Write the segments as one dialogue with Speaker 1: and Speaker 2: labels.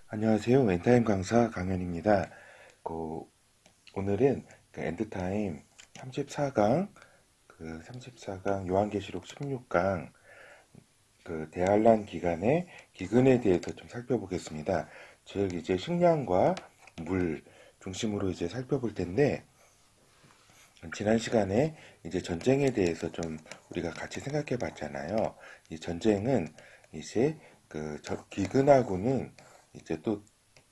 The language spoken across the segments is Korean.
Speaker 1: 안녕하세요. 엔타임 강사 강현입니다. 그, 오늘은 엔드타임 34강, 34강 요한계시록 16강 대환란 기간의 기근에 대해서 좀 살펴보겠습니다. 즉 이제 식량과 물 중심으로 이제 살펴볼 텐데, 지난 시간에 이제 전쟁에 대해서 좀 우리가 같이 생각해 봤잖아요. 이 전쟁은 이제 기근하고는 이제 또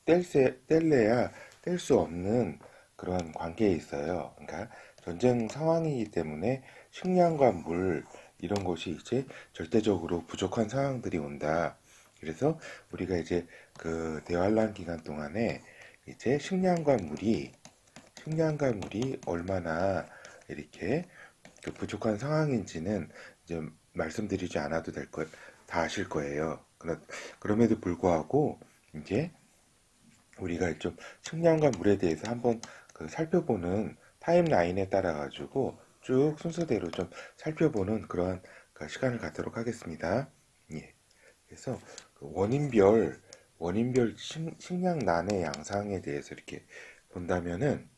Speaker 1: 뗄래야 뗄 수 없는 그런 관계에 있어요. 그러니까 전쟁 상황이기 때문에 식량과 물 이런 것이 이제 절대적으로 부족한 상황들이 온다. 그래서 우리가 이제 대환란 기간 동안에 이제 식량과 물이 얼마나 이렇게 부족한 상황인지는 이제 말씀드리지 않아도 될 것, 다 아실 거예요. 그럼에도 불구하고 이제 우리가 좀 식량과 물에 대해서 한번 살펴보는 타임라인에 따라 가지고 쭉 순서대로 좀 살펴보는 그러한 시간을 갖도록 하겠습니다. 예. 그래서 원인별 식량난의 양상에 대해서 이렇게 본다면은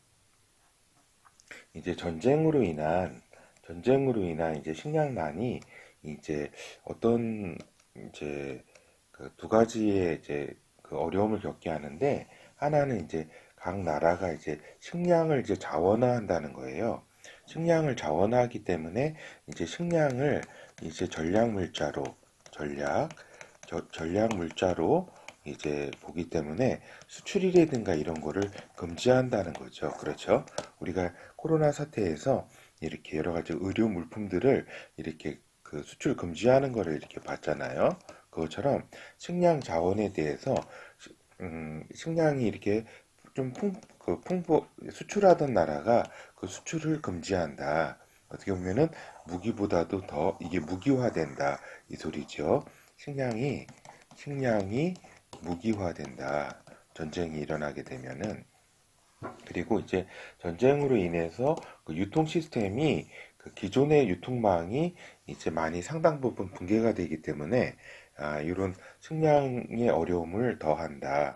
Speaker 1: 이제 전쟁으로 인한 이제 식량난이 이제 어떤 이제 두 가지의 이제 어려움을 겪게 하는데, 하나는 이제 각 나라가 이제 식량을 이제 자원화한다는 거예요. 식량을 자원화하기 때문에 이제 식량을 이제 전략 전략물자로 이제 보기 때문에 수출이라든가 이런 거를 금지한다는 거죠. 그렇죠? 우리가 코로나 사태에서 이렇게 여러 가지 의료 물품들을 이렇게 수출 금지하는 거를 이렇게 봤잖아요. 그것처럼 식량 자원에 대해서 식량이 이렇게 좀 수출하던 나라가 그 수출을 금지한다. 어떻게 보면은 무기보다도 더 이게 무기화된다. 이 소리죠. 식량이, 식량이 무기화된다. 전쟁이 일어나게 되면은. 그리고 이제 전쟁으로 인해서 유통 시스템이 기존의 유통망이 이제 많이 상당 부분 붕괴가 되기 때문에 이런 식량의 어려움을 더한다.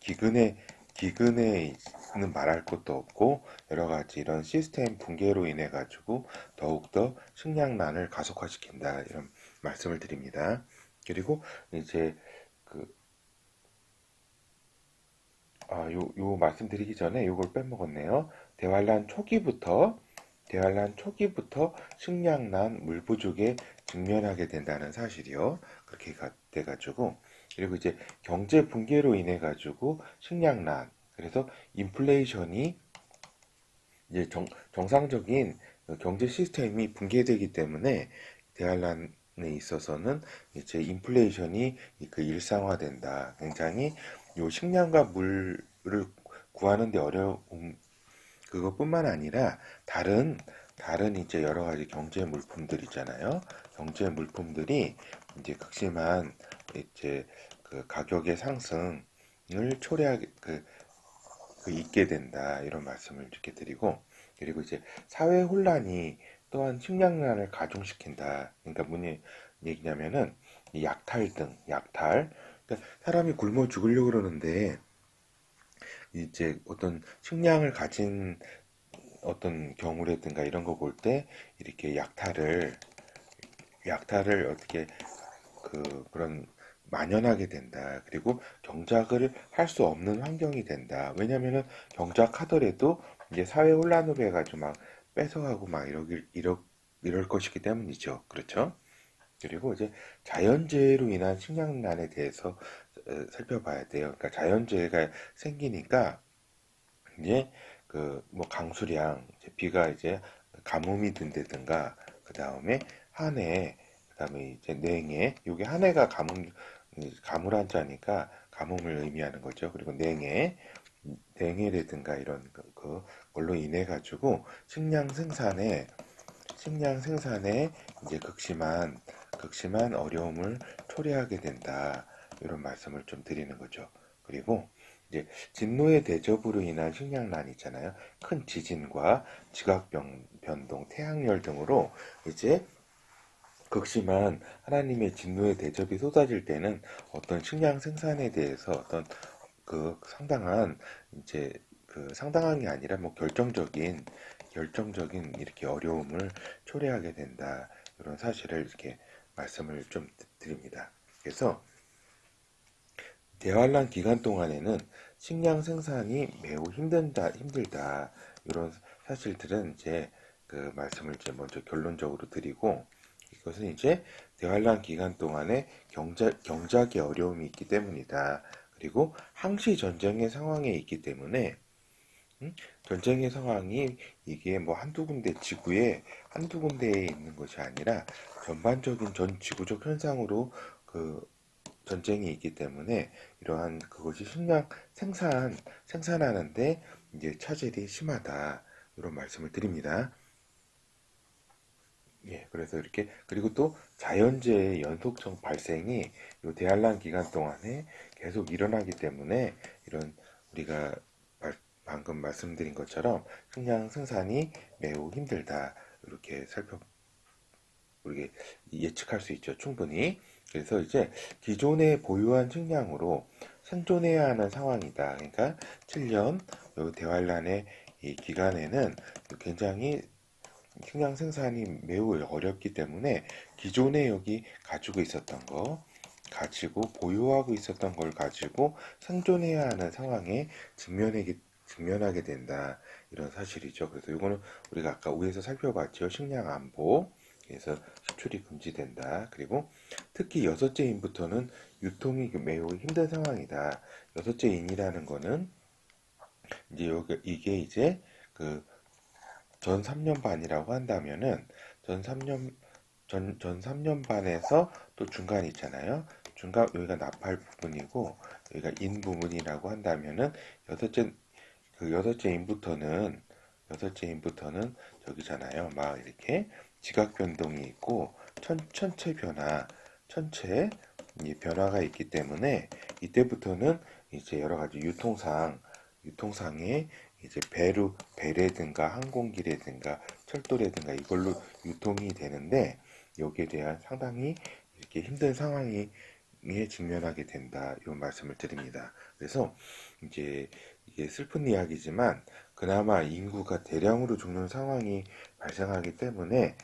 Speaker 1: 기근에 기근에는 말할 것도 없고 여러 가지 이런 시스템 붕괴로 인해 가지고 더욱더 식량난을 가속화시킨다 이런 말씀을 드립니다. 그리고 이제 그 요 말씀드리기 전에 요걸 빼먹었네요. 대환란 초기부터 식량난, 물 부족에 직면하게 된다는 사실이요. 그렇게 돼가지고 그리고 이제 경제 붕괴로 인해 가지고 식량난, 그래서 인플레이션이 이제 정상적인 경제 시스템이 붕괴되기 때문에 대환란에 있어서는 이제 인플레이션이 일상화된다. 굉장히 요 식량과 물을 구하는 데 어려움, 그것뿐만 아니라 다른 이제 여러 가지 경제 물품들 있잖아요. 경제 물품들이 이제 극심한 이제 가격의 상승을 초래하게 있게 된다. 이런 말씀을 이렇게 드리고, 그리고 이제 사회 혼란이 또한 식량난을 가중시킨다. 그러니까 무슨 얘기냐면은 이 약탈. 그러니까 사람이 굶어 죽으려고 그러는데 이제 어떤 식량을 가진 어떤 경우라든가 이런 거 볼 때 이렇게 약탈을 어떻게 그런 만연하게 된다. 그리고 경작을 할 수 없는 환경이 된다. 왜냐면은 경작하더라도 이제 사회 혼란으로 해가지고 막 뺏어가고 막 이럴 것이기 때문이죠. 그렇죠? 그리고 이제 자연재해로 인한 식량난에 대해서 살펴봐야 돼요. 그러니까 자연재해가 생기니까 이제 뭐 강수량, 이제 비가 이제 가뭄이 든다든가, 그 다음에 한해, 그 다음에 이제 냉해, 요게 한해가 가물한자니까 가뭄을 의미하는 거죠. 그리고 냉해라든가 이런 걸로 인해 가지고 식량 생산에 이제 극심한 어려움을 초래하게 된다. 이런 말씀을 좀 드리는 거죠. 그리고 이제 진노의 대접으로 인한 식량난 있잖아요. 큰 지진과 지각 변동, 태양열 등으로 이제 극심한 하나님의 진노의 대접이 쏟아질 때는 어떤 식량 생산에 대해서 어떤 그 상당한 이제 그 상당한 게 아니라 뭐 결정적인 이렇게 어려움을 초래하게 된다. 이런 사실을 이렇게 말씀을 좀 드립니다. 그래서 대환란 기간 동안에는 식량 생산이 매우 힘들다. 이런 사실들은 이제 그 말씀을 이제 먼저 결론적으로 드리고, 이것은 이제 대환란 기간 동안에 경작의 어려움이 있기 때문이다. 그리고 항시 전쟁의 상황에 있기 때문에 전쟁의 상황이 이게 뭐 한두 군데 지구에 한두 군데에 있는 것이 아니라 전반적인 전 지구적 현상으로 그 전쟁이 있기 때문에 이러한 그것이 식량 생산하는데 이제 차질이 심하다. 이런 말씀을 드립니다. 예, 그래서 이렇게 그리고 또 자연재해의 연속성 발생이 이 대환란 기간 동안에 계속 일어나기 때문에 이런 우리가 방금 말씀드린 것처럼 식량 생산이 매우 힘들다. 이렇게 우리가 예측할 수 있죠. 충분히. 그래서 이제 기존에 보유한 식량으로 생존해야 하는 상황이다. 그러니까 7년 대환란의 이 기간에는 굉장히 식량 생산이 매우 어렵기 때문에 기존에 여기 가지고 있었던 거, 가지고 보유하고 있었던 걸 가지고 생존해야 하는 상황에 직면하게 된다. 이런 사실이죠. 그래서 이거는 우리가 아까 위에서 살펴봤죠. 식량 안보. 그래서 수출이 금지된다. 그리고 특히 여섯째 인부터는 유통이 매우 힘든 상황이다. 여섯째 인이라는 거는 이제 이게 이제 그 전 3년 반이라고 한다면은 전 3년 전 3년 반에서 또 중간 있잖아요. 중간 여기가 나팔 부분이고 여기가 인 부분이라고 한다면은 여섯째 여섯째 인부터는 저기잖아요. 막 이렇게 지각 변동이 있고 천체 변화, 천체 이 변화가 있기 때문에 이때부터는 이제 여러 가지 유통상에 이제 배라든가 항공기라든가 철도라든가 이걸로 유통이 되는데 여기에 대한 상당히 이렇게 힘든 상황에 직면하게 된다. 이런 말씀을 드립니다. 그래서 이제 이게 슬픈 이야기지만 그나마 인구가 대량으로 죽는 상황이 발생하기 때문에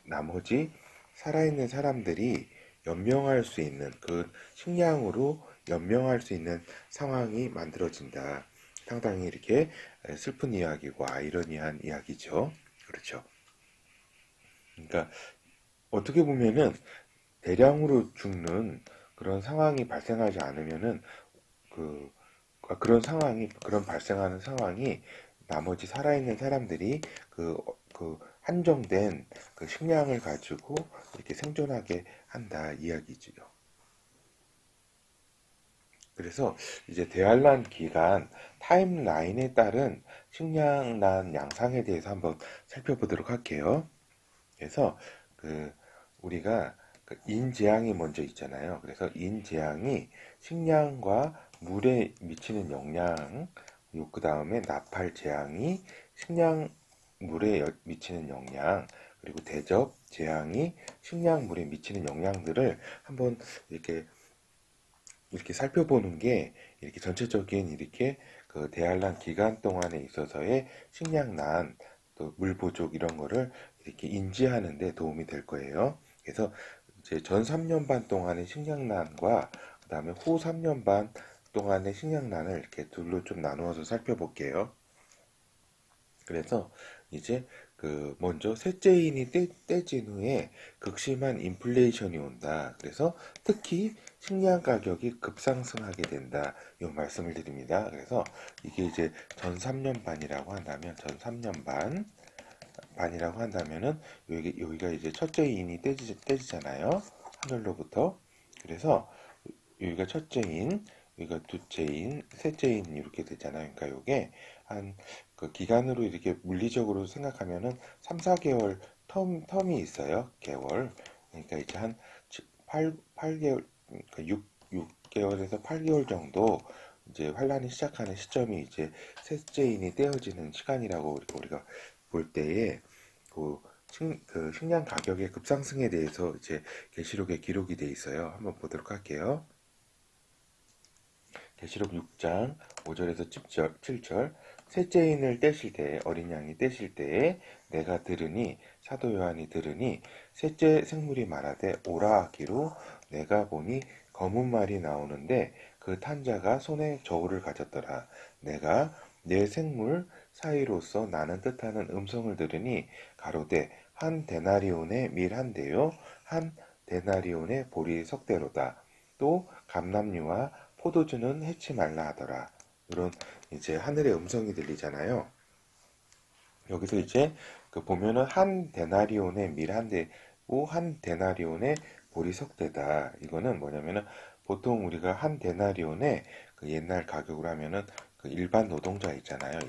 Speaker 1: 나머지 살아있는 사람들이 연명할 수 있는 그 식량으로 연명할 수 있는 상황이 만들어진다. 상당히 이렇게 슬픈 이야기고 아이러니한 이야기죠. 그렇죠. 그러니까 어떻게 보면은 대량으로 죽는 그런 상황이 발생하지 않으면은 그 그런 발생하는 상황이 나머지 살아있는 사람들이 그 한정된 그 식량을 가지고 이렇게 생존하게 한다 이야기죠. 그래서 이제 대환란 기간 타임라인에 따른 식량난 양상에 대해서 한번 살펴보도록 할게요. 그래서 그 우리가 그 인재앙이 먼저 있잖아요. 그래서 인재앙이 식량과 물에 미치는 영향, 그 다음에 나팔 재앙이 식량물에 미치는 영향, 그리고 대접 재앙이 식량물에 미치는 영향들을 한번 이렇게 살펴보는 게 이렇게 전체적인 이렇게 그 대환란 기간 동안에 있어서의 식량난 또 물 부족 이런 거를 이렇게 인지하는 데 도움이 될 거예요. 그래서 이제 전 3년 반 동안의 식량난과 그다음에 후 3년 반 동안의 식량난을 이렇게 둘로 좀 나누어서 살펴볼게요. 그래서 이제 그 먼저 셋째인이 떼진 후에 극심한 인플레이션이 온다. 그래서 특히 식량 가격이 급상승하게 된다. 이 말씀을 드립니다. 그래서 이게 이제 전 3년 반이라고 한다면 전 3년 반이라고 한다면은 여기가 이제 첫째 인이 떼지잖아요. 하늘로부터. 그래서 여기가 첫째 인, 여기가 둘째 인, 셋째 인 이렇게 되잖아요. 그러니까 이게 한 그 기간으로 이렇게 물리적으로 생각하면은 3, 4개월 텀이 있어요. 개월. 그러니까 이제 한 8개월, 그러니까 6개월에서 8개월 정도 이제 환란이 시작하는 시점이 이제 셋째 인이 떼어지는 시간이라고 우리가 볼 때에 그 식량 가격의 급상승에 대해서 이제 계시록에 기록이 돼 있어요. 한번 보도록 할게요. 계시록 6장 5절에서 7절. 셋째 인을 떼실 때에, 어린 양이 떼실 때에 내가 들으니, 사도 요한이 들으니 셋째 생물이 말하되 오라 하기로, 내가 보니 검은 말이 나오는데 그 탄자가 손에 저울을 가졌더라. 내가 네 생물 사이로서 나는 뜻하는 음성을 들으니 가로되 한 데나리온의 밀 한 대요 한 데나리온의 보리 석대로다. 또 감람류와 포도주는 해치 말라 하더라. 이런 이제 하늘의 음성이 들리잖아요. 여기서 이제 그 보면은 한 데나리온의 밀 한 대고 한 데나리온의 보리 석대다. 이거는 뭐냐면은 보통 우리가 한 데나리온의 그 옛날 가격으로 하면은 그 일반 노동자 있잖아요.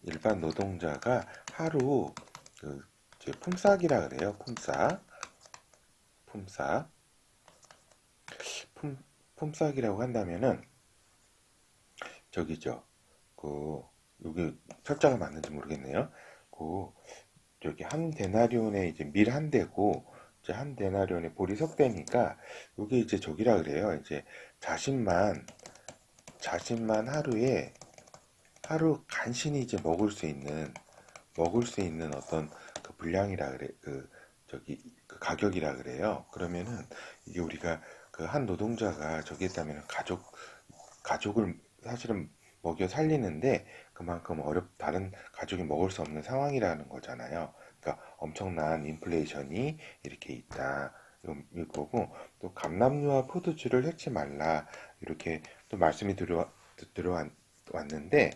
Speaker 1: 일반 노동자가 하루 그 이제 품삯이라 그래요. 품삯. 품, 품삯이라고 한다면은 저기죠. 그 여기 철자가 맞는지 모르겠네요. 그 저기 한 데나리온에 이제 밀 한 대고 이제 한 데나리온에 보리 석 대니까 요게 이제 저기라 그래요. 이제 자신만 하루 간신히 이제 먹을 수 있는 어떤 그 분량이라 그래. 그 저기 그 가격이라 그래요. 그러면은 이게 우리가 그 한 노동자가 저기 있다면 가족을 사실은 먹여 살리는데 그만큼 다른 가족이 먹을 수 없는 상황이라는 거잖아요. 그러니까 엄청난 인플레이션이 이렇게 있다. 이거고 또 감람류와 포도주를 해치 말라 이렇게 또 말씀이 들어왔는데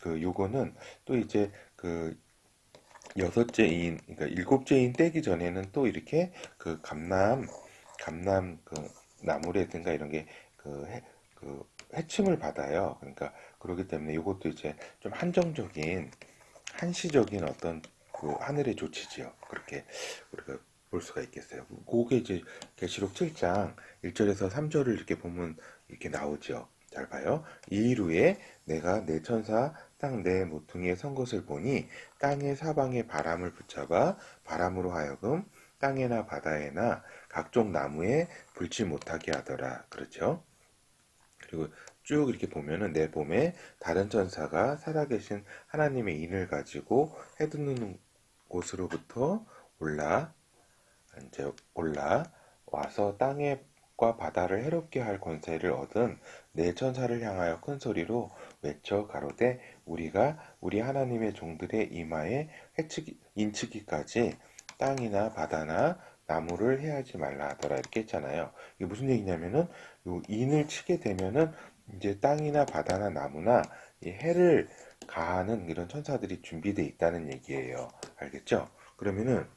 Speaker 1: 그 요거는 또 이제 그 여섯째인 그러니까 일곱째인 떼기 전에는 또 이렇게 그 감남 그 나무라든가 이런 게그 해침을 받아요. 그러니까 그렇기 때문에 이것도 이제 좀 한시적인 어떤 그 하늘의 조치지요. 그렇게 우리가 볼 수가 있겠어요. 그게 이제 계시록 7장 1절에서 3절을 이렇게 보면 이렇게 나오죠. 잘 봐요. 이 일 후에 내가 내 천사 땅 내 모퉁이에 선 것을 보니 땅의 사방에 바람을 붙잡아 바람으로 하여금 땅에나 바다에나 각종 나무에 불지 못하게 하더라. 그렇죠? 그리고 쭉 이렇게 보면은 내 봄에 다른 천사가 살아계신 하나님의 인을 가지고 해두는 곳으로부터 올라 이제 올라와서 땅과 바다를 해롭게 할 권세를 얻은 네 천사를 향하여 큰 소리로 외쳐 가로되 우리가 우리 하나님의 종들의 이마에 인치기까지 땅이나 바다나 나무를 해하지 말라 하더라 이렇게 했잖아요. 이게 무슨 얘기냐면은 요 인을 치게 되면은 이제 땅이나 바다나 나무나 이 해를 가하는 이런 천사들이 준비되어 있다는 얘기예요. 알겠죠? 그러면은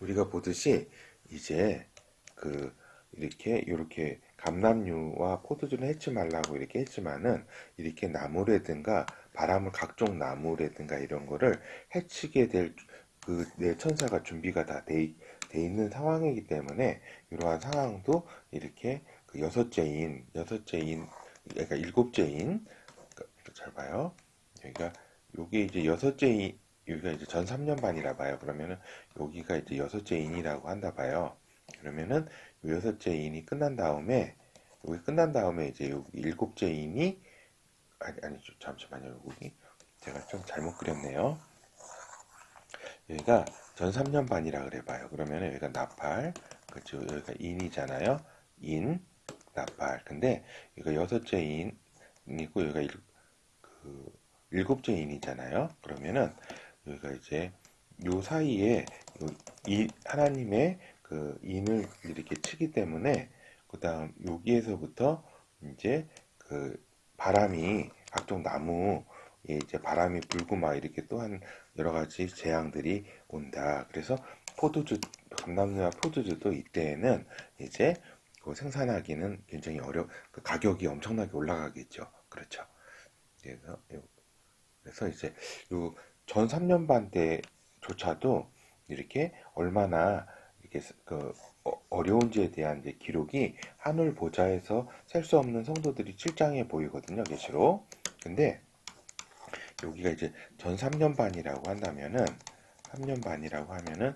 Speaker 1: 우리가 보듯이 이제 그 이렇게 감람류와 포도주는 해치 말라고 이렇게 했지만은 이렇게 나무라든가 각종 나무라든가 이런 거를 해치게 될 그 내 천사가 준비가 다 돼 있는 상황이기 때문에 이러한 상황도 이렇게 그 그러니까 일곱째인 잘 봐요. 여기가 요게 이제 여기가 이제 전 3년 반이라 봐요. 그러면은 여기가 이제 여섯째 인이라고 한다 봐요. 그러면은 요 여섯째 인이 끝난 다음에 여기 끝난 다음에 이제 여기 일곱째 인이 아니 잠시만요. 여기 제가 좀 잘못 그렸네요. 여기가 전 3년 반이라 그래 봐요. 그러면은 여기가 나팔 그죠? 여기가 인이잖아요. 나팔. 근데 여기가 여섯째 인이고 여기가 그 일곱째 인이잖아요. 그러면은 여기가 이제 요 사이에 이 하나님의 그 인을 이렇게 치기 때문에 그 다음 여기에서부터 이제 그 바람이 각종 나무에 이제 바람이 불고 막 이렇게 또한 여러 가지 재앙들이 온다. 그래서 감람류와 포도주도 이때에는 이제 그 생산하기는 굉장히 그 가격이 엄청나게 올라가겠죠. 그렇죠. 그래서 이제 요 전 3년 반 때조차도 이렇게 얼마나 이렇게 어려운지에 대한 이제 기록이 하늘 보좌에서 셀 수 없는 성도들이 7장에 보이거든요, 계시록. 근데 여기가 이제 전 3년 반이라고 한다면은 3년 반이라고 하면은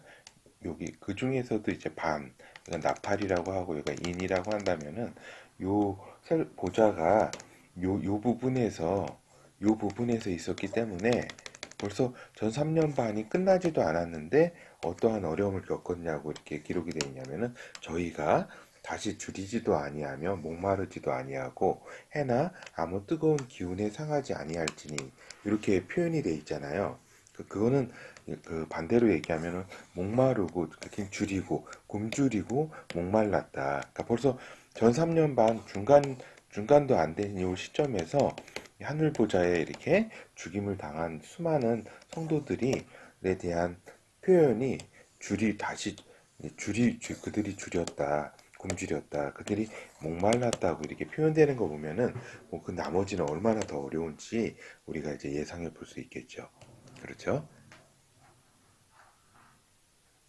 Speaker 1: 여기 그 중에서도 이제 반, 이건 나팔이라고 하고 이거 인이라고 한다면은 요 보자가 요 부분에서 있었기 때문에 벌써 전 3년 반이 끝나지도 않았는데 어떠한 어려움을 겪었냐고 이렇게 기록이 되어 있냐면은 저희가 다시 줄이지도 아니하며 목마르지도 아니하고 해나 아무 뜨거운 기운에 상하지 아니할지니 이렇게 표현이 되어 있잖아요. 그거는 그 반대로 얘기하면은 목마르고 줄이고 굶주리고 목말랐다. 그러니까 벌써 전 3년 반 중간도 안 된 이 시점에서 하늘 보좌에 이렇게 죽임을 당한 수많은 성도들에 대한 표현이 그들이 줄였다. 굶주렸다. 그들이 목말랐다고 이렇게 표현되는 거 보면은 뭐 그 나머지는 얼마나 더 어려운지 우리가 이제 예상해 볼 수 있겠죠. 그렇죠?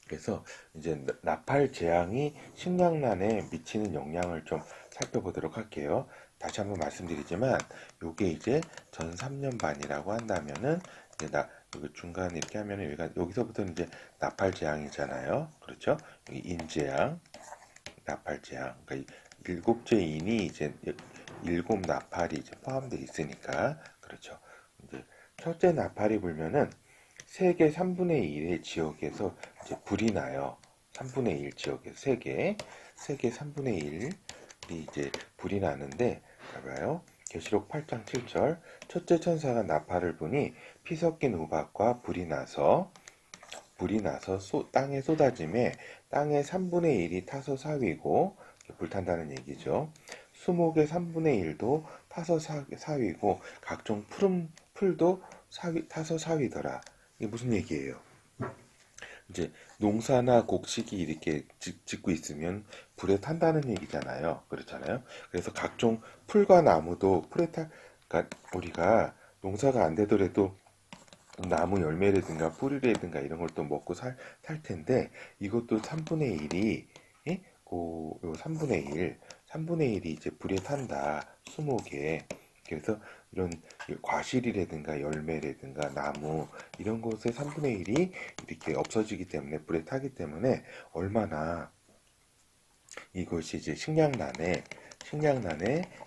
Speaker 1: 그래서 이제 나팔 재앙이 식량난에 미치는 영향을 좀 살펴보도록 할게요. 다시 한번 말씀드리지만 요게 이제 전 3년 반이라고 한다면은 이제 여기 중간에 이렇게 하면은 여기서부터는 이제 나팔 재앙이잖아요. 그렇죠? 여기 인재앙, 나팔 재앙. 그러니까 일곱째 인이 이제 일곱 나팔이 이제 포함되어 있으니까 그렇죠. 이제 첫째 나팔이 불면은 세계 3분의 1의 지역에서 이제 불이 나요. 3분의 1 지역에서 세계 3분의 1이 이제 불이 나는데, 봐봐요. 계시록 8장 7절. 첫째 천사가 나팔을 부니 피 섞인 우박과 불이 나서 땅에 쏟아짐에 땅의 3분의 1이 타서 사위고, 불탄다는 얘기죠. 수목의 3분의 1도 타서 사위고, 각종 풀도 타서 사위더라. 이게 무슨 얘기예요? 이제 농사나 곡식이 이렇게 짓고 있으면 불에 탄다는 얘기잖아요. 그렇잖아요. 그래서 각종 풀과 나무도 그러니까 우리가 농사가 안 되더라도 나무 열매라든가 뿌리라든가 이런 걸 또 먹고 살 텐데 이것도 3분의 1이 요 3분의 1이 이제 불에 탄다. 수목에. 그래서 이런 과실이라든가 열매라든가 나무 이런 것의 3분의 1이 이렇게 없어지기 때문에 불에 타기 때문에 얼마나 이것이 이제 식량난에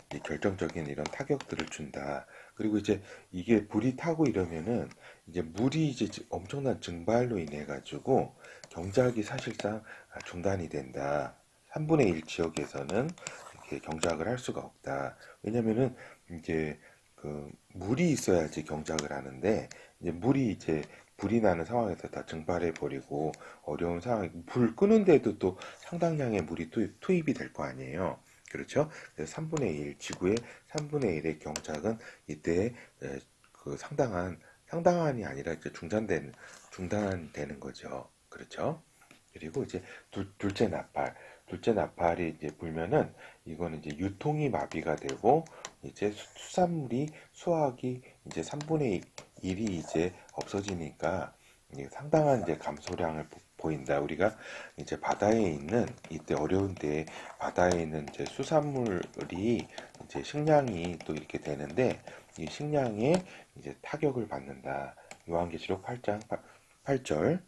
Speaker 1: 이제 결정적인 이런 타격들을 준다. 그리고 이제 이게 불이 타고 이러면은 이제 물이 이제 엄청난 증발로 인해 가지고 경작이 사실상 중단이 된다. 3분의 1 지역에서는 이렇게 경작을 할 수가 없다. 왜냐면은 이제 그 물이 있어야지 경작을 하는데 이제 불이 나는 상황에서 다 증발해 버리고 어려운 상황, 불 끄는데도 또 상당량의 물이 투입이 될 거 아니에요. 그렇죠? 그래서 3분의 1, 지구의 3분의 1의 경작은 이때 그 상당한이 아니라 이제 중단되는 거죠. 그렇죠? 그리고 이제 둘째 나팔이 이제 불면은 이거는 이제 유통이 마비가 되고 이제 수확이 이제 3분의 1이 이제 없어지니까 이게 상당한 이제 감소량을 보인다. 우리가 이제 바다에 있는 이때 어려운 때 바다에 있는 이제 수산물이 이제 식량이 또 이렇게 되는데 이 식량에 이제 타격을 받는다. 요한계시록 8장 8절.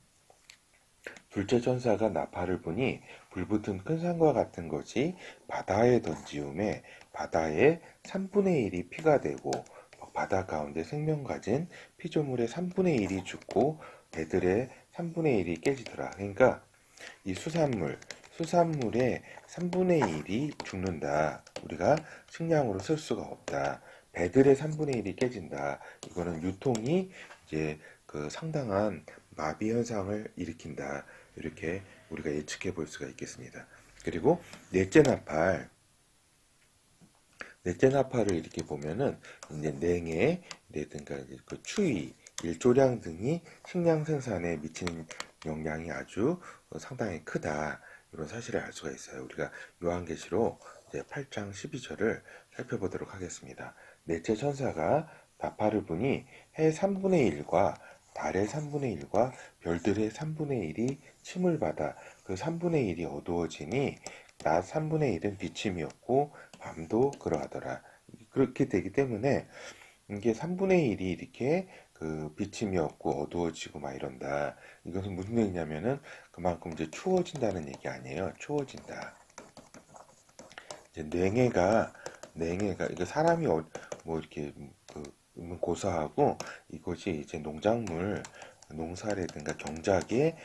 Speaker 1: 둘째 천사가 나팔을 부니 불붙은 큰 산과 같은 것이 바다에 던지움에 바다의 3분의 1이 피가 되고 바다 가운데 생명 가진 피조물의 3분의 1이 죽고 배들의 3분의 1이 깨지더라. 그러니까 이 수산물의 3분의 1이 죽는다. 우리가 식량으로 쓸 수가 없다. 배들의 3분의 1이 깨진다. 이거는 유통이 이제 그 상당한 마비 현상을 일으킨다. 이렇게 우리가 예측해 볼 수가 있겠습니다. 그리고 넷째 나팔을 이렇게 보면은 이제 냉해라든가 그 추위, 일조량 등이 식량 생산에 미치는 영향이 아주 상당히 크다. 이런 사실을 알 수가 있어요. 우리가 요한계시록 이제 8장 12절을 살펴보도록 하겠습니다. 넷째 천사가 나팔을 부니 해 3분의 1과 달의 3분의 1과 별들의 3분의 1이 침을 받아 그 3분의 1이 어두워지니 낮 3분의 1은 비침이었고 밤도 그러하더라. 그렇게 되기 때문에 이게 3분의 1이 이렇게 그 비침이 없고 어두워지고 막 이런다. 이것은 무슨 얘기냐면은 그만큼 이제 추워진다는 얘기 아니에요. 추워진다. 이제 냉해가 이거 사람이 뭐 이렇게 그 고사하고 이것이 이제 농사라든가 경작에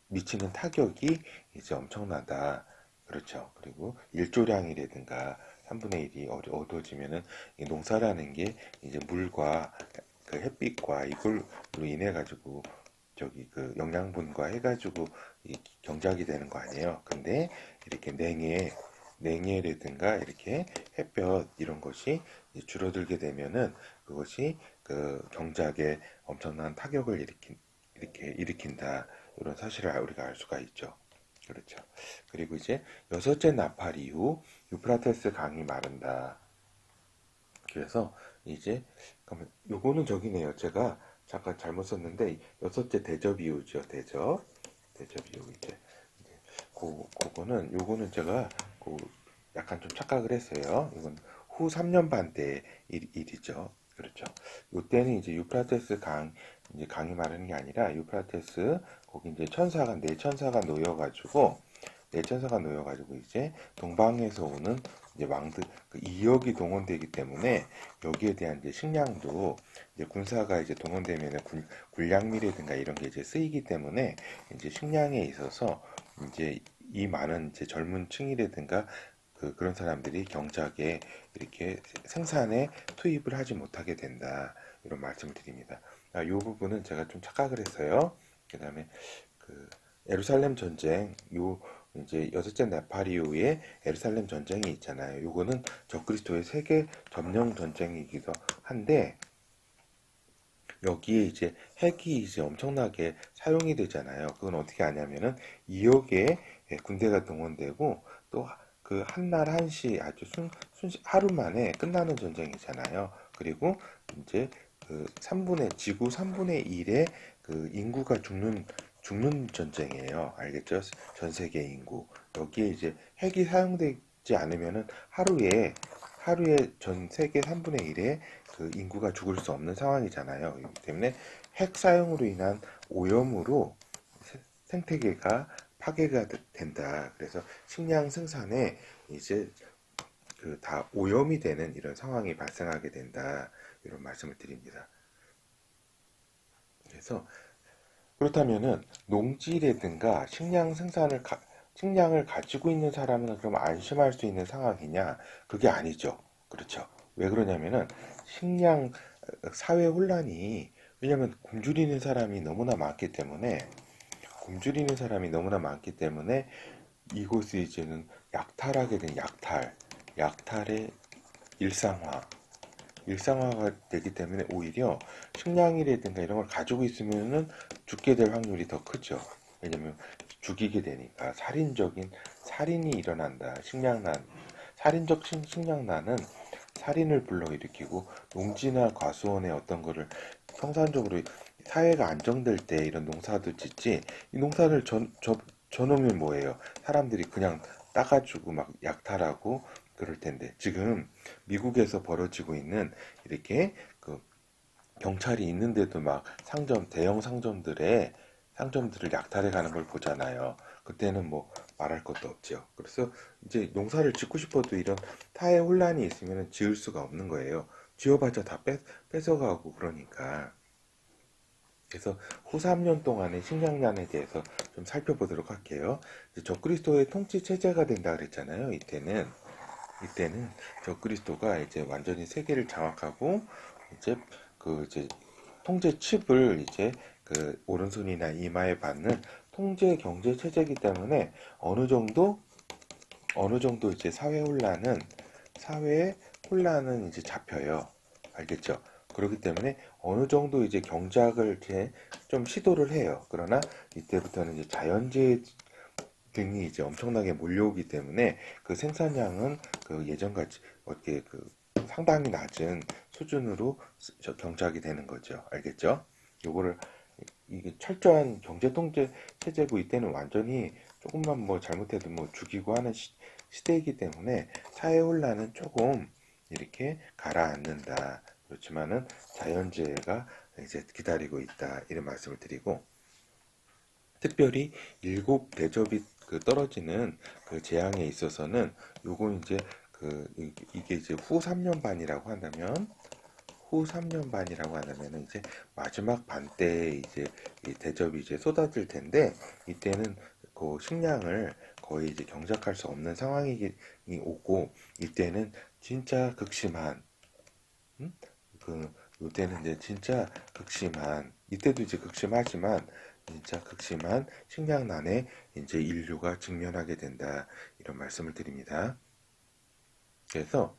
Speaker 1: 미치는 타격이 이제 엄청나다. 그렇죠. 그리고 일조량이라든가 3분의 1이 어두워지면은 이 농사라는 게 이제 물과 그 햇빛과 이걸로 인해 가지고 저기 그 영양분과 해가지고 이 경작이 되는 거 아니에요. 근데 이렇게 냉해라든가 이렇게 햇볕 이런 것이 줄어들게 되면은 그것이 그 경작에 엄청난 타격을 이렇게 일으킨다. 이런 사실을 우리가 알 수가 있죠. 그렇죠. 그리고 이제 여섯째 나팔 이후 유프라테스 강이 마른다. 그래서 이제 그러면 요거는 저기네요. 제가 잠깐 잘못 썼는데 여섯째 대접 이후죠. 대접 이후 그거는 요거는 제가 그 약간 좀 착각을 했어요. 이건 후 3년 반 때 일이죠. 그렇죠. 요때는 이제 유프라테스 이제 강이 마르는 게 아니라 유프라테스 거기 이제 네 천사가 놓여가지고 이제 동방에서 오는 이제 왕들 그 2억이 동원되기 때문에 여기에 대한 이제 식량도 이제 군사가 이제 동원되면 군량미라든가 이런 게 이제 쓰이기 때문에 이제 식량에 있어서 이제 이 많은 이제 젊은 층이라든가 그런 사람들이 경작에 이렇게 생산에 투입을 하지 못하게 된다. 이런 말씀을 드립니다. 이 부분은 제가 좀 착각을 했어요. 그 다음에 그 예루살렘 전쟁, 이제 여섯째 네팔 이후에 예루살렘 전쟁이 있잖아요. 요거는 적그리스도의 세계 점령 전쟁이기도 한데 여기에 이제 핵이 이제 엄청나게 사용이 되잖아요. 그건 어떻게 하냐면은 2억의 군대가 동원되고 또 그 한날 한시 아주 하루 만에 끝나는 전쟁이잖아요. 그리고 이제 그 지구 3분의 1의 그 인구가 죽는 전쟁이에요. 알겠죠? 전 세계 인구. 여기에 이제 핵이 사용되지 않으면은 하루에 전 세계 3분의 1의 그 인구가 죽을 수 없는 상황이잖아요. 그렇기 때문에 핵 사용으로 인한 오염으로 생태계가 파괴가 된다. 그래서 식량 생산에 이제 그 다 오염이 되는 이런 상황이 발생하게 된다. 이런 말씀을 드립니다. 그래서 그렇다면은 농지라든가 식량을 가지고 있는 사람은 그럼 안심할 수 있는 상황이냐? 그게 아니죠. 그렇죠. 왜 그러냐면은 식량 사회 혼란이 왜냐면 굶주리는 사람이 너무나 많기 때문에 이곳이 이제는 약탈하게 된 약탈의 일상화 일상화가 되기 때문에 오히려 식량이라든가 이런 걸 가지고 있으면은 죽게 될 확률이 더 크죠. 왜냐면 죽이게 되니까 살인이 일어난다. 살인적 식량난은 살인을 불러일으키고 농지나 과수원의 어떤 거를 평산적으로 사회가 안정될 때 이런 농사도 짓지 이 농사를 져놓으면 뭐예요? 사람들이 그냥 따가지고 막 약탈하고 그럴 텐데 지금 미국에서 벌어지고 있는 이렇게 그 경찰이 있는데도 막 대형 상점들을 약탈해 가는 걸 보잖아요. 그때는 뭐 말할 것도 없죠. 그래서 이제 농사를 짓고 싶어도 이런 타의 혼란이 있으면 지을 수가 없는 거예요. 지어봤자 다 뺏어가고 그러니까. 그래서 후 3년 동안의 식량난에 대해서 좀 살펴보도록 할게요. 이제 적그리스도의 통치 체제가 된다 그랬잖아요. 이때는 적그리스도가 이제 완전히 세계를 장악하고 이제 통제 칩을 이제 그 오른손이나 이마에 받는 통제 경제 체제이기 때문에 어느 정도 이제 사회 혼란은 이제 잡혀요. 알겠죠? 그렇기 때문에 어느 정도 이제 경작을 이제 좀 시도를 해요. 그러나 이때부터는 이제 자연재해 등이 이제 엄청나게 몰려오기 때문에 그 생산량은 그 예전같이 어떻게 그 상당히 낮은 수준으로 경작이 되는 거죠. 알겠죠? 요거를 이게 철저한 경제 통제 체제고 이때는 완전히 조금만 뭐 잘못해도 뭐 죽이고 하는 시대이기 때문에 사회 혼란은 조금 이렇게 가라앉는다. 그렇지만은 자연재해가 이제 기다리고 있다. 이런 말씀을 드리고, 특별히 일곱 대접이 그 떨어지는 그 재앙에 있어서는 요건 이제 이게 이제 후 3년 반이라고 한다면 후 3년 반이라고 한다면 이제 마지막 반 때에 이제 이 대접이 이제 쏟아질 텐데, 이때는 그 식량을 거의 이제 경작할 수 없는 상황이 오고, 이때는 진짜 극심한 음? 이때는 이제 진짜 극심한, 이때도 이제 극심하지만 진짜 극심한 식량난에 이제 인류가 직면하게 된다, 이런 말씀을 드립니다. 그래서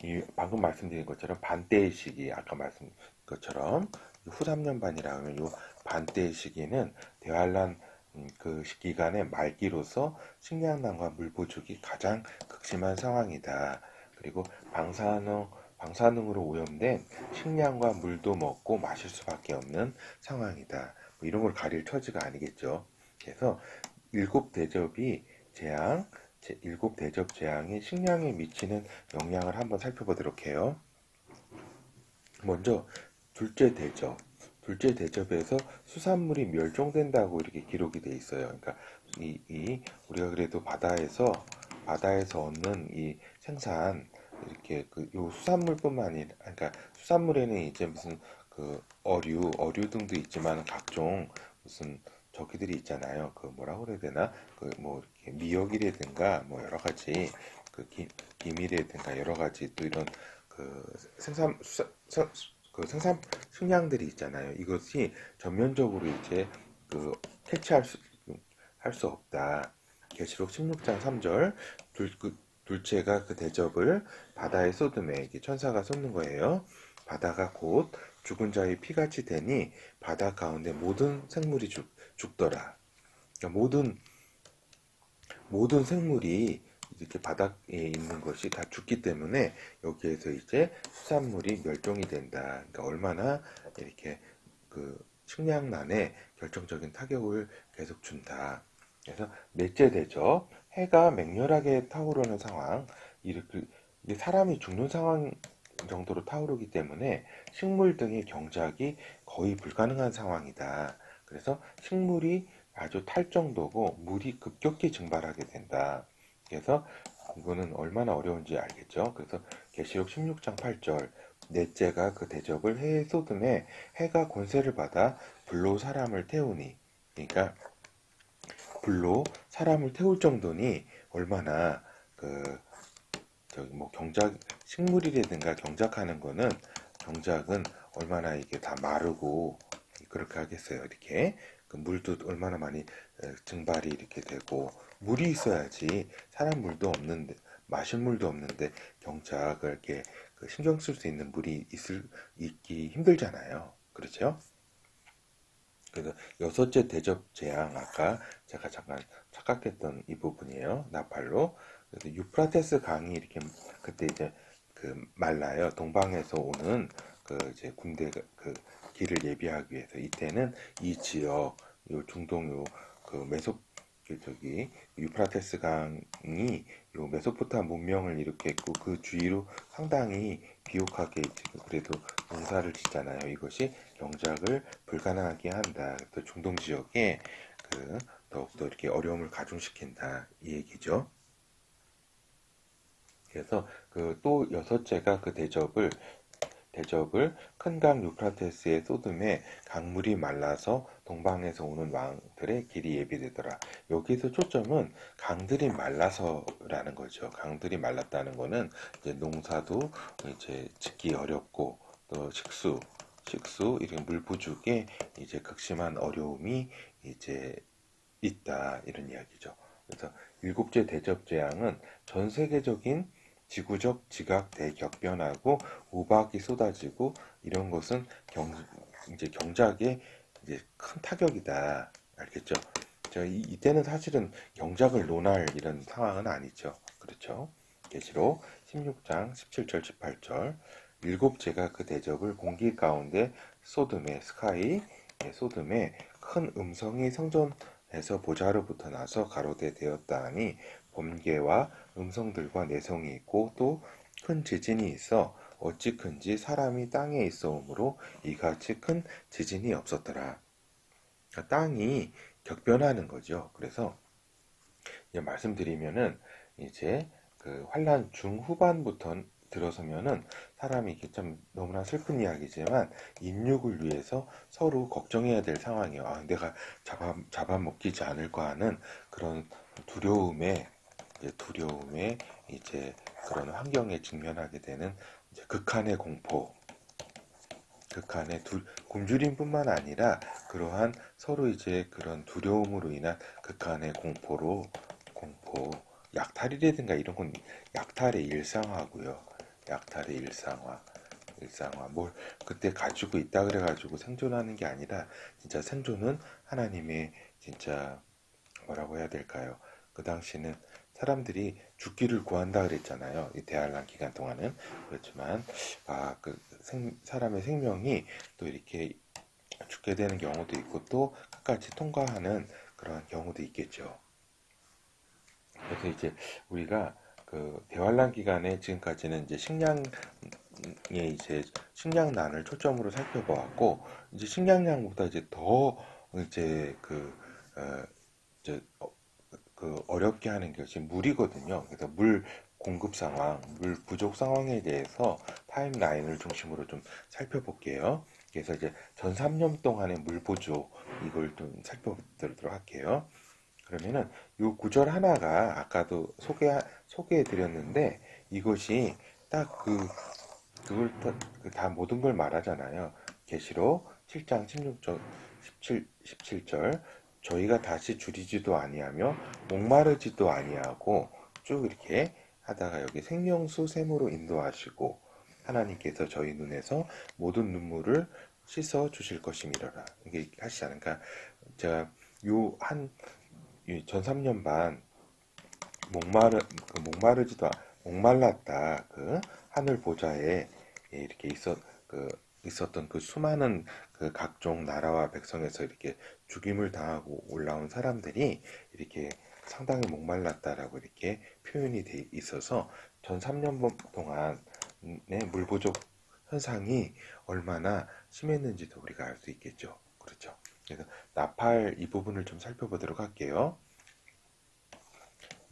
Speaker 1: 이 방금 말씀드린 것처럼 반대의 시기, 아까 말씀 것처럼 후 3년 반이라 하면 요 반대의 시기는 대환란 그 기간의 말기로서 식량난과 물 부족이 가장 극심한 상황이다. 그리고 방사능으로 오염된 식량과 물도 먹고 마실 수밖에 없는 상황이다. 뭐 이런 걸 가릴 처지가 아니겠죠. 그래서 일곱 대접이 재앙, 일곱 대접 재앙이 식량에 미치는 영향을 한번 살펴보도록 해요. 먼저 둘째 대접. 둘째 대접에서 수산물이 멸종된다고 이렇게 기록이 돼 있어요. 그러니까 우리가 그래도 바다에서 얻는 이 생산, 이렇게 요 수산물뿐만 아니라, 그러니까 수산물에는 이제 무슨 어류 등도 있지만 각종 무슨 저기들이 있잖아요. 뭐라고 그래야 되나? 뭐 이렇게 미역이라든가 뭐 여러 가지 김이라든가 여러 가지 또 이런 그 생산 생산 식량들이 있잖아요. 이것이 전면적으로 이제 캐치할 할 수 없다. 계시록 16장 3절. 둘째가 그 대접을 바다에 쏟음에, 이게 천사가 쏟는 거예요. 바다가 곧 죽은 자의 피같이 되니 바다 가운데 모든 생물이 죽더라. 그러니까 모든 생물이 이렇게 바닥에 있는 것이 다 죽기 때문에 여기에서 이제 수산물이 멸종이 된다. 그러니까 얼마나 이렇게 식량난에 결정적인 타격을 계속 준다. 그래서 넷째 대접, 해가 맹렬하게 타오르는 상황, 이렇게 사람이 죽는 상황 정도로 타오르기 때문에 식물 등의 경작이 거의 불가능한 상황이다. 그래서 식물이 아주 탈 정도고 물이 급격히 증발하게 된다. 그래서 이거는 얼마나 어려운지 알겠죠? 그래서 계시록 16장 8절, 넷째가 그 대접을 해에 쏟음에 해가 권세를 받아 불로 사람을 태우니, 그러니까 불로 사람을 태울 정도니 얼마나 뭐 식물이라든가 경작하는 거는, 경작은 얼마나 이게 다 마르고 그렇게 하겠어요. 이렇게 물도 얼마나 많이 증발이 이렇게 되고, 물이 있어야지. 사람 물도 없는데, 마실 물도 없는데 경작을 이렇게 신경 쓸 수 있는 물이 있기 힘들잖아요. 그렇죠? 그래서 여섯째 대접 재앙, 아까 제가 잠깐 착각했던 이 부분이에요. 나팔로. 그래서 유프라테스 강이 이렇게 그때 이제 말라요. 동방에서 오는 이제 군대 길을 예비하기 위해서, 이때는 이 지역, 요 중동 메소 저기 유프라테스 강이 요 메소포타 문명을 일으켰고, 그 주위로 상당히 비옥하게 지금 그래도 농사를 짓잖아요. 이것이 경작을 불가능하게 한다. 또 중동 지역에 더욱더 이렇게 어려움을 가중시킨다, 이 얘기죠. 그래서 또 여섯째가 대접을 큰 강 유프라테스에 쏟음에 강물이 말라서 동방에서 오는 왕들의 길이 예비되더라. 여기서 초점은 강들이 말라서라는 거죠. 강들이 말랐다는 거는 이제 농사도 이제 짓기 어렵고, 또 식수 이런 물 부족에 이제 극심한 어려움이 이제 있다, 이런 이야기죠. 그래서 일곱째 대접 재앙은 전 세계적인 지구적 지각 대격변하고 우박이 쏟아지고, 이런 것은 이제 경작에 이제 큰 타격이다. 알겠죠? 이때는 사실은 경작을 논할 이런 상황은 아니죠. 그렇죠? 계시록 16장 17절 18절. 일곱째가 그 대접을 공기 가운데 스카이 쏟음에 큰 음성이 성전에서 보좌로부터 나서 가로되 되었다 하니, 번개와 음성들과 내성이 있고 또 큰 지진이 있어 어찌 큰지 사람이 땅에 있어오므로 이같이 큰 지진이 없었더라. 그러니까 땅이 격변하는 거죠. 그래서 이제 말씀드리면은 이제 그 환란 중후반부터 들어서면은 사람이 이게 좀 너무나 슬픈 이야기지만 인육을 위해서 서로 걱정해야 될 상황이에요. 아, 내가 잡아먹히지 않을까 하는 그런 두려움에 두려움에 이제 그런 환경에 직면하게 되는 이제 극한의 공포, 굶주림뿐만 아니라 그러한 서로 이제 그런 두려움으로 인한 극한의 공포, 약탈이라든가 이런 건 약탈의 일상화고요. 약탈의 일상화. 뭘 그때 가지고 있다 그래가지고 생존하는 게 아니라 진짜 생존은 하나님의 진짜 뭐라고 해야 될까요? 그 당시는 사람들이 죽기를 구한다 그랬잖아요. 이 대환란 기간 동안은. 그렇지만 사람의 생명이 또 이렇게 죽게 되는 경우도 있고 또 끝까지 통과하는 그런 경우도 있겠죠. 그래서 이제 우리가 그 대환란 기간에 지금까지는 이제 식량난을 초점으로 살펴보았고 이제 식량량보다 이제 더 이제 어, 이제 어렵게 하는 것이 물이거든요. 그래서 물 공급 상황, 물 부족 상황에 대해서 타임라인을 중심으로 좀 살펴볼게요. 그래서 이제 전 3년 동안의 물 부족 이걸 좀 살펴보도록 할게요. 그러면은 요 구절 하나가 아까도 소개해 드렸는데 이것이 딱 그걸 다 모든 걸 말하잖아요. 계시록 7장 16절 17절 저희가 다시 줄이지도 아니하며 목마르지도 아니하고 쭉 이렇게 하다가 여기 생명수 샘으로 인도하시고 하나님께서 저희 눈에서 모든 눈물을 씻어 주실 것임이라라. 이게 하시잖아요. 그러니까 제가 전 3년 반 목마르지도 목말랐다. 그 하늘 보좌에 이렇게 있었던 그 수많은 그 각종 나라와 백성에서 이렇게 죽임을 당하고 올라온 사람들이 이렇게 상당히 목말랐다라고 이렇게 표현이 돼 있어서 전 3년 동안의 물 부족 현상이 얼마나 심했는지도 우리가 알 수 있겠죠. 그렇죠. 그래서 나팔 이 부분을 좀 살펴보도록 할게요.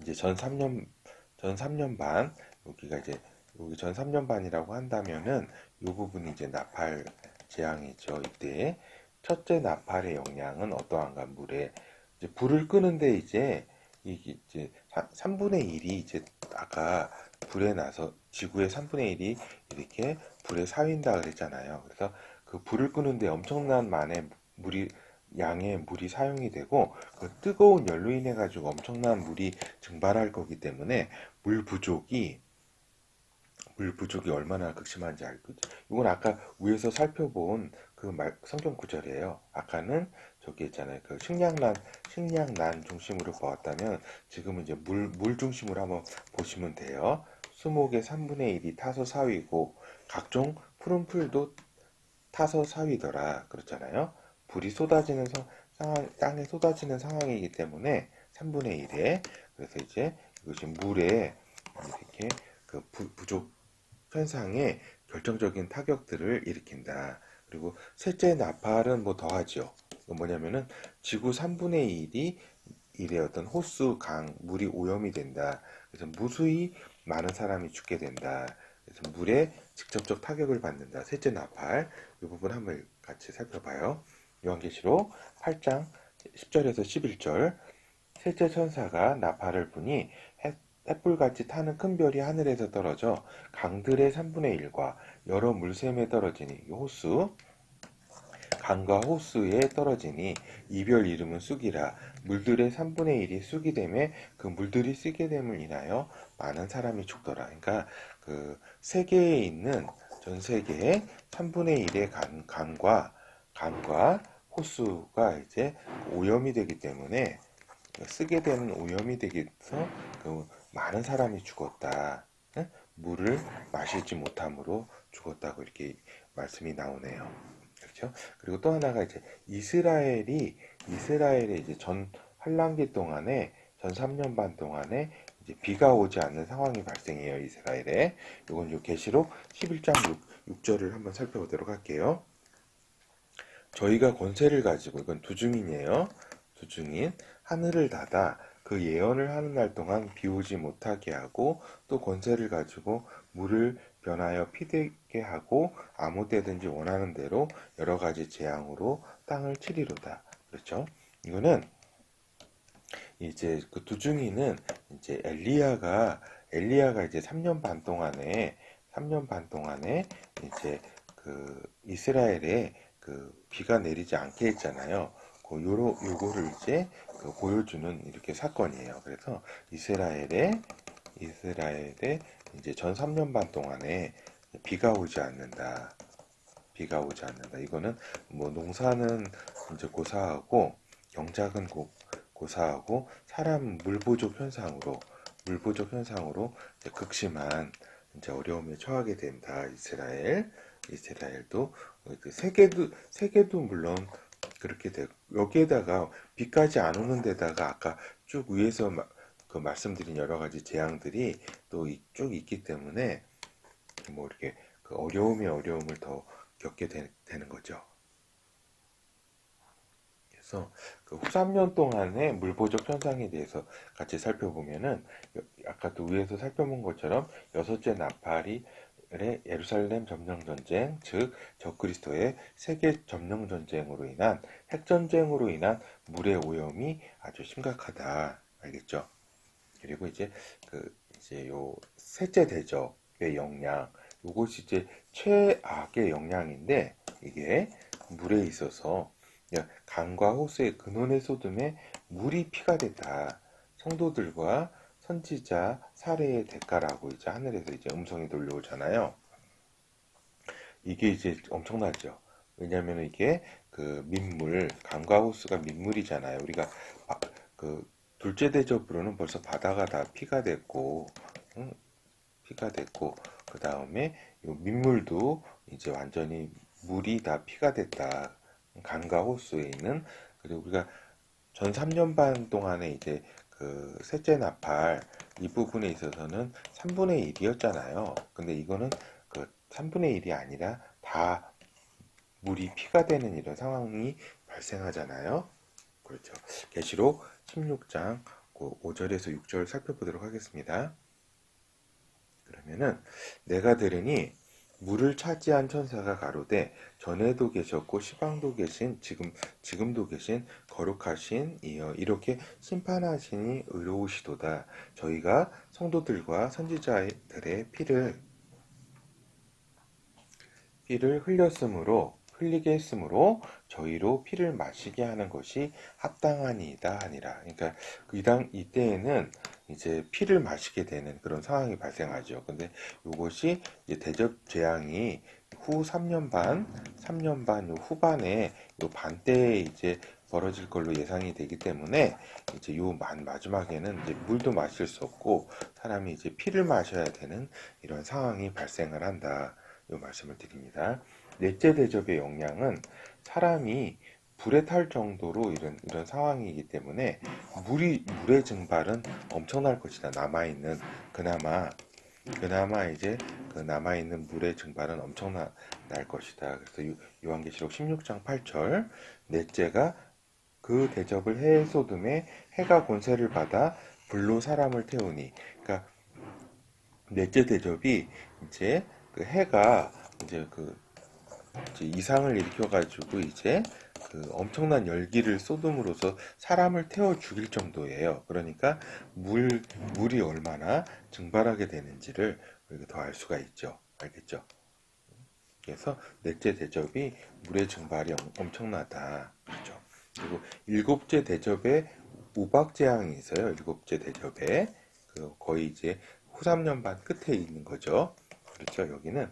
Speaker 1: 이제 전 3년 반, 여기가 이제, 여기 전 3년 반이라고 한다면은, 이 부분이 이제 나팔 재앙이죠. 이때, 첫째 나팔의 영향은 어떠한가, 물에. 이제 불을 끄는데 이제, 이게 이제 3분의 1이 이제, 아까 불에 나서, 지구의 3분의 1이 이렇게 불에 사윈다 그랬잖아요. 그래서 그 불을 끄는데 엄청난 양의 물이 사용이 되고 그 뜨거운 열로 인해 가지고 엄청난 물이 증발할 거기 때문에 물 부족이 물 부족이 얼마나 극심한지 알고 이건 아까 위에서 살펴본 그 성경 구절이에요. 아까는 저기 있잖아요. 그 식량난 중심으로 보았다면 지금은 이제 물 중심으로 한번 보시면 돼요. 수목의 3분의 1이 타서 사위고 각종 푸른 풀도 타서 사위더라 그렇잖아요. 불이 땅에 쏟아지는 상황이기 때문에 3분의 1에 그래서 이제 이것이 물에 이렇게 부족 현상에 결정적인 타격들을 일으킨다. 그리고 셋째 나팔은 뭐 더하죠. 뭐냐면은 지구 3분의 1이 일의 어떤 호수, 강, 물이 오염이 된다. 그래서 무수히 많은 사람이 죽게 된다. 그래서 물에 직접적 타격을 받는다. 셋째 나팔. 이 부분 한번 같이 살펴봐요. 요한계시록 8장 10절에서 11절. 셋째 천사가 나팔을 부니 햇불같이 타는 큰 별이 하늘에서 떨어져 강들의 3분의 1과 여러 물샘에 떨어지니 호수 강과 호수에 떨어지니 이 별 이름은 쑥이라 물들의 3분의 1이 쑥이 되매 그 물들이 쓰게 됨을 인하여 많은 사람이 죽더라. 그러니까 그 세계에 있는 전 세계의 3분의 1의 강과 호수가 이제 오염이 되기 때문에 쓰게 되는 오염이 되기 위해서 그 많은 사람이 죽었다. 물을 마시지 못함으로 죽었다고 이렇게 말씀이 나오네요. 그렇죠? 그리고 또 하나가 이제 이스라엘의 이제 전 환란기 동안에 전 3년 반 동안에 이제 비가 오지 않는 상황이 발생해요, 이스라엘에. 이건 요 계시록 11장 6절을 한번 살펴보도록 할게요. 저희가 권세를 가지고, 이건 두중인이에요. 두중인, 하늘을 닫아 그 예언을 하는 날 동안 비 오지 못하게 하고, 또 권세를 가지고 물을 변하여 피되게 하고, 아무 때든지 원하는 대로 여러 가지 재앙으로 땅을 치리로다. 그렇죠? 이거는 이제 그 두중이는 이제 엘리야가 이제 3년 반 동안에 이제 그 이스라엘에 그 비가 내리지 않게 했잖아요. 요거를 이제 그 보여주는 이렇게 사건이에요. 그래서 이스라엘에 이제 전 3년 반 동안에 비가 오지 않는다. 비가 오지 않는다. 이거는 뭐 농사는 이제 고사하고 경작은 고사하고 사람 물 부족 현상으로 이제 극심한 이제 어려움에 처하게 된다. 이스라엘도 그 세계도 물론 그렇게 되고 여기에다가 비까지 안 오는 데다가 아까 쭉 위에서 그 말씀드린 여러 가지 재앙들이 또 쭉 있기 때문에 뭐 이렇게 그 어려움에 어려움을 더 겪게 되는 거죠. 그래서 그 후 3년 동안의 물 부족 현상에 대해서 같이 살펴보면은 아까 또 위에서 살펴본 것처럼 여섯째 나팔의 예루살렘 점령 전쟁, 즉 적그리스도의 세계 점령 전쟁으로 인한 핵 전쟁으로 인한 물의 오염이 아주 심각하다. 알겠죠? 그리고 이제 요 셋째 대접의 영향, 요것이 이제 최악의 영향인데 이게 물에 있어서 강과 호수의 근원의 쏟음에 물이 피가 됐다. 성도들과 선지자 살해의 대가라고 이제 하늘에서 이제 음성이 들려오잖아요. 이게 이제 엄청나죠. 왜냐하면 이게 그 민물, 강과 호수가 민물이잖아요. 우리가 그 둘째 대접으로는 벌써 바다가 다 피가 됐고, 응? 피가 됐고, 그 다음에 요 민물도 이제 완전히 물이 다 피가 됐다. 강과 호수에 있는, 그리고 우리가 전 3년 반 동안에 이제 그 셋째 나팔 이 부분에 있어서는 3분의 1이었잖아요. 근데 이거는 그 3분의 1이 아니라 다 물이 피가 되는 이런 상황이 발생하잖아요. 그렇죠. 계시록 16장 5절에서 6절 살펴보도록 하겠습니다. 그러면은 내가 들으니 물을 차지한 천사가 가로되 전에도 계셨고 시방도 계신 지금도 계신 거룩하신 이여 이렇게 심판하시니 의로우시도다. 저희가 성도들과 선지자들의 피를 흘리게 했으므로 저희로 피를 마시게 하는 것이 합당하니이다 하니라. 그러니까 이때에는 이제 피를 마시게 되는 그런 상황이 발생하죠. 근데 이것이 이제 대접 재앙이 후 3년 반 요 후반에 요 반대에 이제 벌어질 걸로 예상이 되기 때문에 이제 요 마지막에는 이제 물도 마실 수 없고 사람이 이제 피를 마셔야 되는 이런 상황이 발생을 한다. 요 말씀을 드립니다. 넷째 대접의 영향은 사람이 불에 탈 정도로 이런 상황이기 때문에 물의 증발은 엄청날 것이다. 그나마 이제 그 남아있는 물의 증발은 엄청날 것이다. 그래서 요한계시록 16장 8절 넷째가 그 대접을 해에 쏟음에 해가 권세를 받아 불로 사람을 태우니. 그러니까 넷째 대접이 이제 그 해가 이제 이상을 일으켜가지고 이제 그 엄청난 열기를 쏟음으로써 사람을 태워 죽일 정도예요. 그러니까 물이 얼마나 증발하게 되는지를 우리가 더 알 수가 있죠. 알겠죠? 그래서 넷째 대접이 물의 증발이 엄청나다. 그렇죠? 그리고 일곱째 대접에 우박 재앙이 있어요. 일곱째 대접에 거의 이제 후 3년 반 끝에 있는 거죠. 그렇죠. 여기는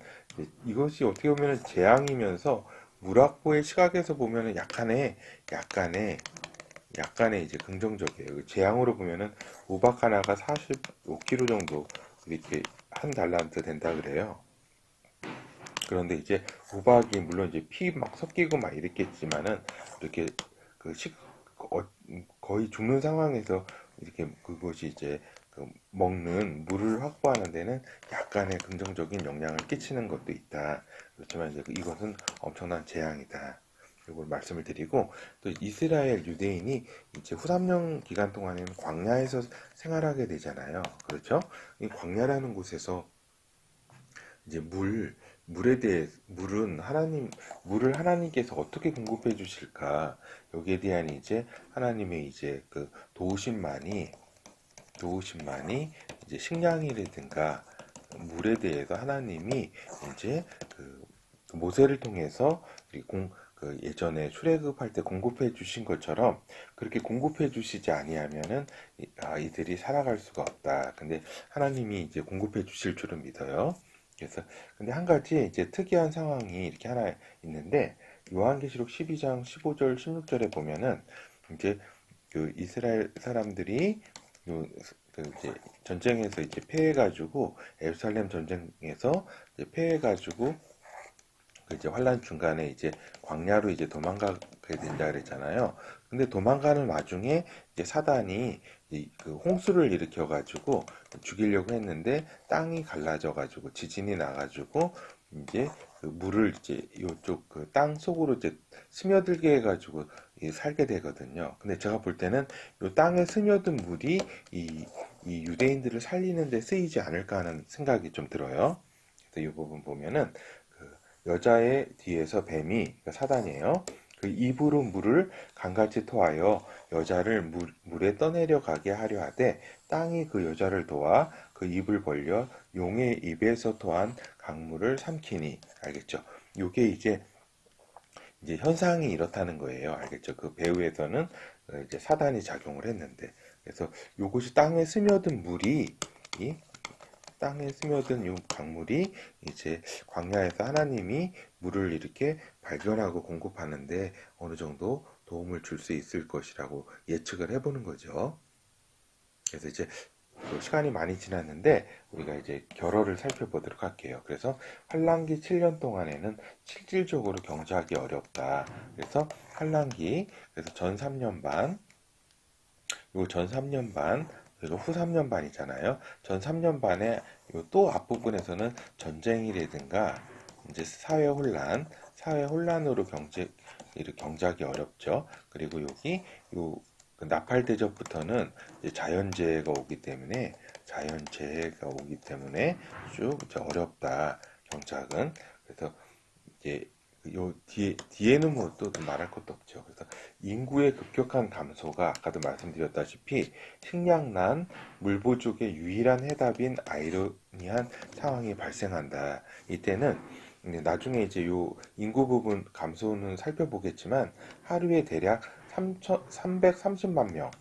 Speaker 1: 이것이 어떻게 보면 재앙이면서 물학보의 시각에서 보면은 약간의 이제 긍정적이에요. 재앙으로 보면은 우박 하나가 45kg 정도 이렇게 한 달란트 된다 그래요. 그런데 이제 우박이 물론 이제 피 막 섞이고 막 이랬겠지만은 이렇게 그 거의 죽는 상황에서 이렇게 그것이 이제 먹는 물을 확보하는 데는 약간의 긍정적인 영향을 끼치는 것도 있다. 그렇지만 이제 이것은 엄청난 재앙이다. 이걸 말씀을 드리고, 또 이스라엘 유대인이 이제 후 3년 기간 동안에는 광야에서 생활하게 되잖아요. 그렇죠? 이 광야라는 곳에서 이제 물에 대해, 물을 하나님께서 어떻게 공급해 주실까? 여기에 대한 이제 하나님의 이제 그 도우심만이 이제 식량이라든가 물에 대해서 하나님이 이제 그 모세를 통해서 그 예전에 출애굽할 때 공급해 주신 것처럼 그렇게 공급해 주시지 아니하면은 이들이 살아갈 수가 없다. 근데 하나님이 이제 공급해 주실 줄은 믿어요. 그래서 근데 한 가지 이제 특이한 상황이 이렇게 하나 있는데 요한계시록 12장 15절 16절에 보면은 이제 그 이스라엘 사람들이 그 이제 전쟁에서 이제 패해가지고 예루살렘 전쟁에서 이제 패해가지고 그 이제 환란 중간에 이제 광야로 이제 도망가게 된다 그랬잖아요. 근데 도망가는 와중에 이제 사단이 그 홍수를 일으켜가지고 죽이려고 했는데 땅이 갈라져가지고 지진이 나가지고 이제 그 물을 이제 요쪽 그 땅 속으로 이제 스며들게 해가지고 살게 되거든요. 근데 제가 볼 때는 요 땅에 스며든 물이 이 유대인들을 살리는 데 쓰이지 않을까 하는 생각이 좀 들어요. 그래서 이 부분 보면은 그 여자의 뒤에서 뱀이, 그러니까 사단이에요. 그 입으로 물을 강같이 토하여 여자를 물에 떠내려 가게 하려 하되 땅이 그 여자를 도와 그 입을 벌려 용의 입에서 토한 강물을 삼키니. 알겠죠? 요게 이제 현상이 이렇다는 거예요. 알겠죠? 그 배후에서는 이제 사단이 작용을 했는데, 그래서 요것이 땅에 스며든 물이 이 땅에 스며든 이 강물이 이제 광야에서 하나님이 물을 이렇게 발견하고 공급하는데 어느 정도 도움을 줄 수 있을 것이라고 예측을 해보는 거죠. 그래서 이제 시간이 많이 지났는데 우리가 이제 결어를 살펴보도록 할게요. 그래서 환란기 7년 동안에는 실질적으로 경제하기 어렵다. 그래서 환란기, 그래서 전 3년 반, 요 전 3년 반, 그리고 후 3년 반이잖아요. 전 3년 반에 요 또 앞부분에서는 전쟁이라든가 이제 사회 혼란으로 경제하기 어렵죠. 그리고 여기 요그 나팔 대접부터는 이제 자연재해가 오기 때문에 쭉 이제 어렵다. 경작은. 그래서 이제 요 뒤에는 뭐 또 말할 것도 없죠. 그래서 인구의 급격한 감소가 아까도 말씀드렸다시피 식량난, 물 부족의 유일한 해답인 아이러니한 상황이 발생한다. 이때는 나중에 이제 요 인구 부분 감소는 살펴보겠지만 하루에 대략 330만 명,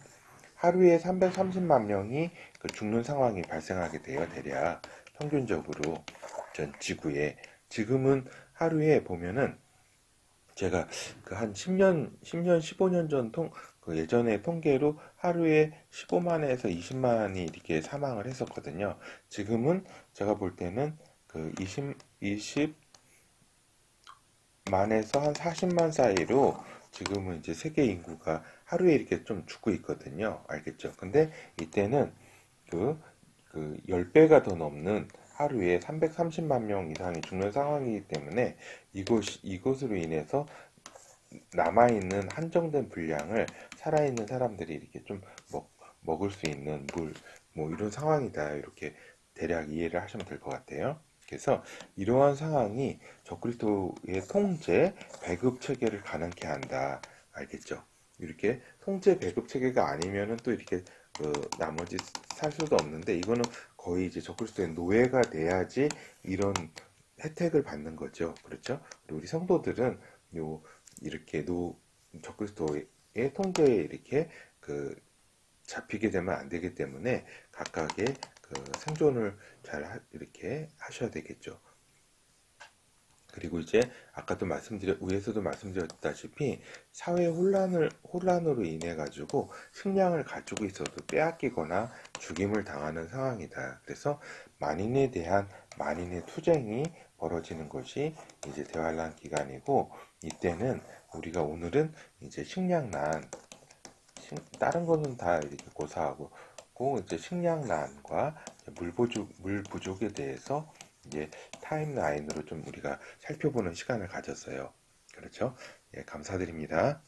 Speaker 1: 하루에 330만 명이 죽는 상황이 발생하게 돼요. 대략 평균적으로 전 지구에. 지금은 하루에 보면은 제가 그 한 15년 전 그 예전에 통계로 하루에 15만에서 20만이 이렇게 사망을 했었거든요. 지금은 제가 볼 때는 그 20만에서 한 40만 사이로 지금은 이제 세계 인구가 하루에 이렇게 좀 죽고 있거든요. 알겠죠? 근데 이때는 그 10배가 더 넘는 하루에 330만 명 이상이 죽는 상황이기 때문에 이것으로 인해서 남아있는 한정된 분량을 살아있는 사람들이 이렇게 좀 먹을 수 있는 물, 뭐 이런 상황이다. 이렇게 대략 이해를 하시면 될 것 같아요. 그래서 이러한 상황이 적그리스도의 통제, 배급 체계를 가능케 한다. 알겠죠? 이렇게 통제 배급 체계가 아니면은 또 이렇게 나머지 살 수도 없는데 이거는 거의 이제 적그리스도의 노예가 돼야지 이런 혜택을 받는 거죠. 그렇죠? 그리고 우리 성도들은 요 이렇게 적그리스도의 통제에 이렇게 잡히게 되면 안 되기 때문에 각각의 생존을 잘 이렇게 하셔야 되겠죠. 그리고 이제 위에서도 말씀드렸다시피 사회 혼란으로 인해 가지고 식량을 가지고 있어도 빼앗기거나 죽임을 당하는 상황이다. 그래서 만인에 대한 만인의 투쟁이 벌어지는 것이 이제 대환란 기간이고 이때는 오늘은 이제 식량난, 다른 거는 다 이렇게 고사하고 그리고 이제 식량난과 물 부족에 대해서 이제 타임라인으로 좀 우리가 살펴보는 시간을 가졌어요. 그렇죠? 예, 감사드립니다.